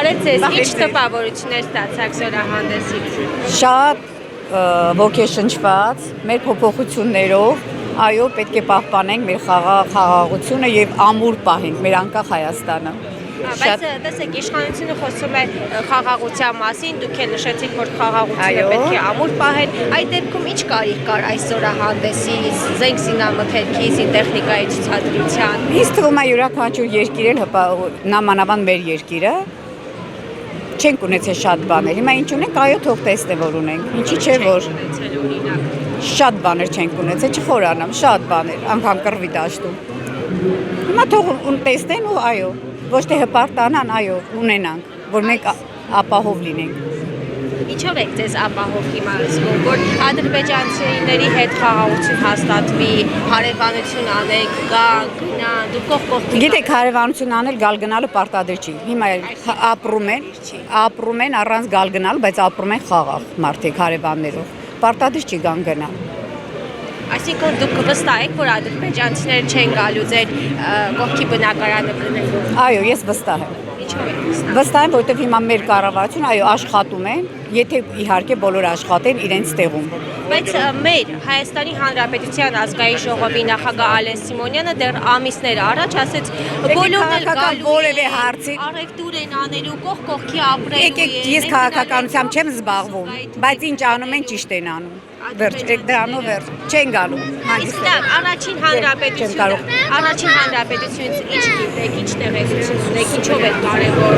Բարև ձեզ, ինչ տպավորություններ ստացաք զորահանդեսից։ Շատ ոգեշնչված մեր փոփոխություններով, այո, պետք է պահպանենք մեր խաղաղությունը եւ ամուր պահենք մեր անկախ Հայաստանը։ Բայց տեսեք, իշխանությունը խոսում է խաղաղության մասին, դուք էլ նշեցիք, որ խաղաղությունը պետք է ամուր պահել։ Այդ դեպքում ինչ կարիք կար այս զորահանդեսի, զենք զինամթերքի, զինտեխնիկայի ցուցադրության։ Ինձ թվում է յուրաքանչյուր երկիր էլ նամանավան մեր երկիրը չենք ունեցել շատ բաներ։ Հիմա ինչ ունենք, այո, թող տեսնե որ ունենք։ Ինչի՞ չէ որ շատ բաներ չենք ունեցել, չխորանամ, շատ բաներ, անգամ կռվի դաշտում։ Հիմա թող տեսնեն ու այո, ոչ թե հպարտանան, այո, ունենանք, որ մենք ապահով լինենք։ Ինչով եք ձեզ ապահով հիմա զգում, որ ադրբեջանցիների հետ խաղաղություն հաստատվի, հարևանություն անեք, գան, գնան, դուք կողքի։ Գիտեք, հարևանություն անել գալ գնալը պարտադիր չի։ Հիմա ապրում են առանց գալ գնալ, բայց ապրում են խաղաղ մարդիկ հարևաններով։ Պարտադիր չի գան գնալ։ Այսինքն դուք վստահ եք, որ ադրբեջանցիները չեն գալու ձեր կողքի բնակարանը գնելու։ Այո, ես վստահ եմ։ Ինչով եք վստահ։ Վստահ եմ, որովհետև հիմա մեր կառավարությունը այո աշխատում են, եթե իհարկե բոլոր աշխատեն իրենց տեղում։ Բայց մեր Հայաստանի Հանրապետության ազգային ժողովի նախագահ Ալեն Սիմոնյանը դեռ ամիսներ առաջ ասեց, բոլորն էլ գալու որևէ հարցի առևտուր են անելու, կողքի ապրելու։ Եկեք, ես քաղաքականությամբ չեմ զբաղվում, բայց ինչ անում են ճիշտ են անում։ Վերջ, դրանով վերջ, չեն գալու։ Իսկ առաջին հանրապետությունից ինչ գիտեք, ինչ տեղեկություն ունեք, ինչով է կարևոր։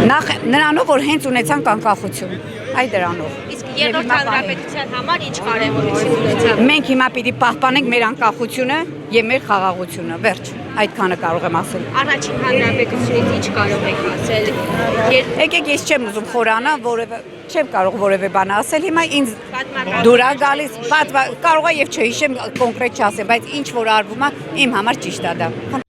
Նախ նրանով, որ հենց ունեցանք անկախություն, այ դրանով։ Իսկ երրորդ հանրապետության համար ինչ կարևորություն ունեցավ։ Մենք հիմա պիտի պահպանենք մեր անկախությունը եւ մեր խաղաղությունը, վերջ, այդքանը կարող եմ ասել։ Առաջին հանրապետությունից ինչ կարող եք ասել։ Եկեք, ես չեմ ուզում խորանալ, չեմ կարող որևէ բան ասել, հիմա ինձ դուր է գալիս, կարող է եւ չհիշեմ կոնկրետ չասեմ, բայց ինչ որ արվում է, իմ համար ճիշտ է դա։